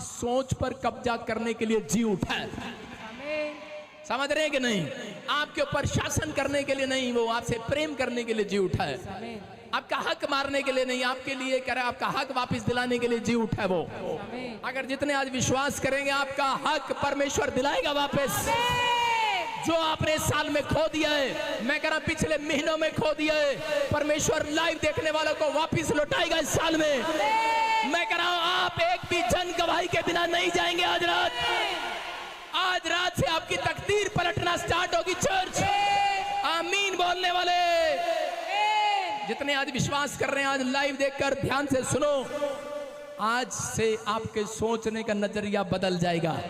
आपकी सोच पर कब्जा करने के लिए जी उठा है। समझ रहे हैं कि नहीं? आपके ऊपर शासन करने के लिए नहीं, वो आपसे प्रेम करने के लिए जी उठा है। आपका हक मारने के लिए नहीं, आपके लिए करे, आपका हक वापस दिलाने के लिए जी उठा है वो। अगर जितने आज विश्वास करेंगे आपका हक परमेश्वर दिलाएगा वापस। जो आपने इस साल में खो दिया है, मैं कह रहा पिछले महीनों में खो दिया है, परमेश्वर लाइव देखने वालों को वापस लौटाएगा इस साल में। मैं कह रहा हूं आप एक भी जन गवाही के बिना नहीं जाएंगे। आज रात से आपकी तकदीर पलटना स्टार्ट होगी चर्च। आमीन बोलने वाले जितने आज विश्वास कर रहे हैं, आज लाइव देखकर ध्यान से सुनो। आज से आपके सोचने का नजरिया बदल जाएगा।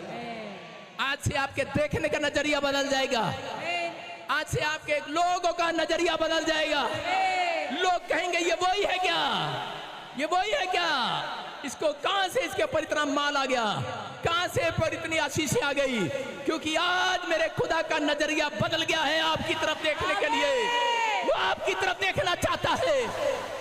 आज से आपके देखने का नजरिया बदल जाएगा। आज से आपके लोगों का नजरिया बदल जाएगा। लोग कहेंगे ये वही है क्या, ये वही है क्या, इसको कहां से इसके ऊपर इतना माल आ गया, कहां से पर इतनी आशीष आ गई। क्योंकि आज मेरे खुदा का नजरिया बदल गया है आपकी तरफ देखने के लिए। वो आपकी तरफ देखना चाहता है,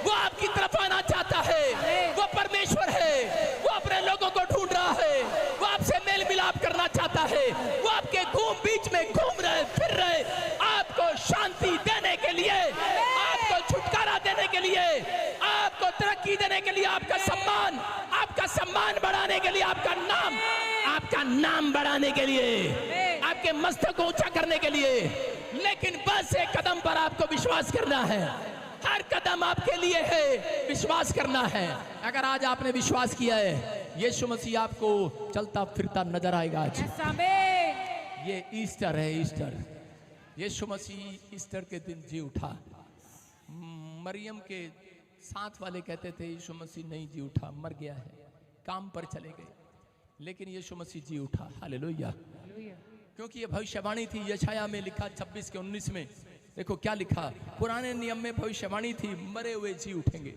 वो आपकी तरफ आना चाहता है। वो परमेश्वर है, वो अपने लोगों को ढूंढ रहा है, वो आपसे मेल मिलाप करना चाहता है। वो आपके बीच में घूम रहे फिर रहे, आपको शांति देने के लिए, आपको छुटकारा देने के लिए, आपको तरक्की देने के लिए, आपका सम्मान बढ़ाने के लिए, आपका नाम बढ़ाने के लिए, आपके मस्तक को ऊंचा करने के लिए। लेकिन बस एक कदम पर आपको विश्वास करना है। हर कदम आपके लिए है, विश्वास करना है। अगर आज आपने विश्वास किया है, यीशु मसीह आपको चलता फिरता नजर आएगा। आज ये ईस्टर है, ईस्टर। यीशु मसीह ईस्टर के दिन जी उठा। मरियम के साथ वाले कहते थे यीशु मसीह नहीं जी उठा, मर गया है, काम पर चले गए। लेकिन यीशु मसीह जी उठा। हालेलुया। क्योंकि ये भविष्यवाणी थी। यशाया में लिखा 26 के 19 में देखो क्या लिखा। पुराने नियम में भविष्यवाणी थी, मरे हुए जी उठेंगे।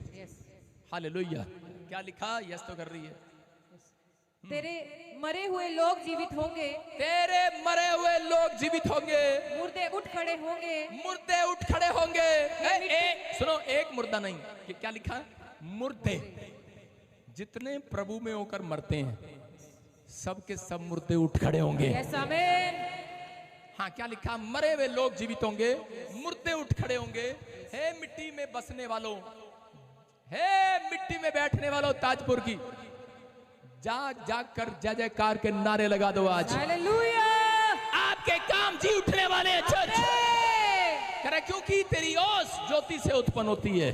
हालेलुया। क्या लिखा? यस तो कर रही है। तेरे मरे हुए लोग जीवित होंगे, तेरे मरे हुए लोग जीवित होंगे, मुर्दे उठ खड़े होंगे, मुर्दे उठ खड़े होंगे। सुनो, एक मुर्दा नहीं, कि क्या लिखा? मुर्दे। जितने प्रभु में होकर मरते हैं सब के सब मुर्दे उठ खड़े होंगे। हाँ, क्या लिखा? मरे हुए लोग जीवित होंगे, मुर्दे उठ खड़े होंगे। हे मिट्टी में बसने वालों, हे मिट्टी में बैठने वालों ताजपुर की, जाग जाग कर जय जयकार के नारे लगा दो आज। हालेलुया। आपके काम जी उठने वाले हैं चर्च। करे क्योंकि तेरी ओस ज्योति से उत्पन्न होती है।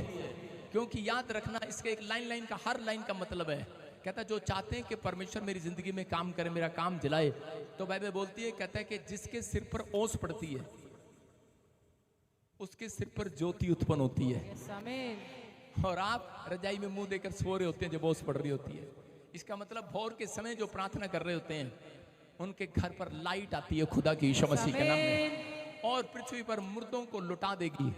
क्योंकि याद रखना, इसके एक लाइन का, हर लाइन का मतलब है। कहता है जो चाहते हैं कि परमेश्वर मेरी जिंदगी में काम करे, मेरा काम जलाए, तो बाइबल बोलती है, कहता है कि जिसके सिर पर ओस पड़ती है उसके सिर पर ज्योति उत्पन्न होती है। और आप रजाई में मुंह देकर सो रहे होते हैं जब ओस पड़ रही होती है। इसका मतलब भोर के समय जो प्रार्थना कर रहे होते हैं उनके घर पर लाइट आती है खुदा की, यीशु मसीह के नाम में, और पृथ्वी पर मुर्दों को लुटा देगी।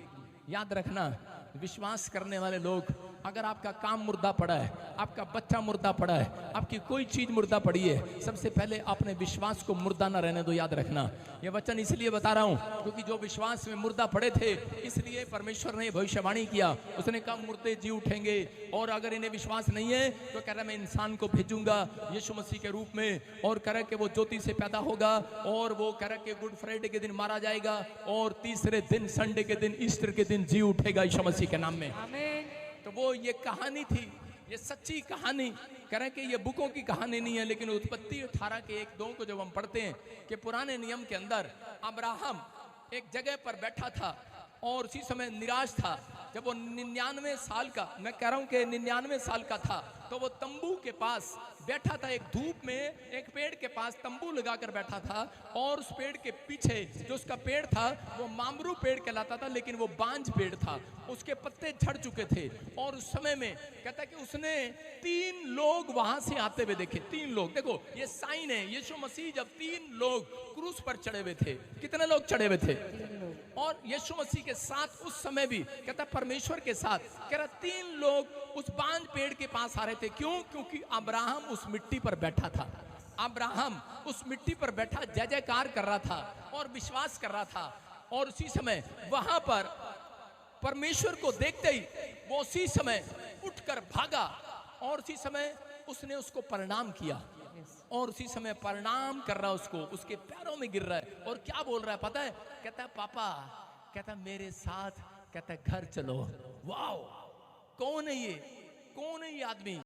याद रखना, विश्वास करने वाले लोग, अगर आपका काम मुर्दा पड़ा है, आपका बच्चा मुर्दा पड़ा है, आपकी कोई चीज मुर्दा पड़ी है, सबसे पहले अपने विश्वास को मुर्दा ना रहने दो। याद रखना, ये वचन इसलिए बता रहा हूं क्योंकि जो विश्वास में मुर्दा पड़े थे, इसलिए परमेश्वर ने भविष्यवाणी किया। उसने कहा मुर्दे जी उठेंगे। और अगर इन्हें विश्वास नहीं है तो कह रहा मैं इंसान को भेजूंगा यीशु मसीह के रूप में, और कह रहा कि वो ज्योति से पैदा होगा, और वो कह रहा कि गुड फ्राइडे के दिन मारा जाएगा, और तीसरे दिन संडे के दिन, ईस्टर के दिन जी उठेगा यीशु मसीह के नाम में। तो वो ये कहानी थी, ये सच्ची कहानी। कह रहे कि ये बुकों की कहानी नहीं है, लेकिन उत्पत्ति 18 के 1-2 को जब हम पढ़ते हैं कि पुराने नियम के अंदर अब्राहम एक जगह पर बैठा था और उसी समय निराश था। जब वो 99 साल का, मैं कह रहा हूं कि 99 साल का था, तो वो तंबू के पास बैठा था, एक धूप में एक पेड़ के पास तंबू लगाकर बैठा था। और उस पेड़ के पीछे जो उसका पेड़ था वो मामरू पेड़ कहलाता था, लेकिन वो बांझ पेड़ था, उसके पत्ते झड़ चुके थे। और उस समय में कहता कि उसने 3 लोग वहां से आते हुए देखे। 3 लोग, देखो ये साइन है। यीशु मसीह जब 3 लोग क्रूस पर चढ़े हुए थे, कितने लोग चढ़े हुए थे? और यीशु मसीह के साथ उस समय भी कहता परमेश्वर के साथ, कह रहा 3 लोग उस बांझ पेड़ के पास आ रहे थे। क्यों? क्योंकि अब्राहम उस मिट्टी पर बैठा था। अब्राहम उस मिट्टी पर बैठा जय जयकार कर रहा था और विश्वास कर रहा था। और उसी समय वहां पर परमेश्वर को देखते ही वो उसी समय उठकर भागा और उसी समय उसने उसको प्रणाम किया। और उसी समय प्रणाम कर रहा है उसको, उसके पैरों में गिर रहा है और क्या बोल रहा है पता है? कहता है पापा, कहता है मेरे साथ, कहता है घर चलो। वाओ, कौन है ये? कौन है ये आदमी?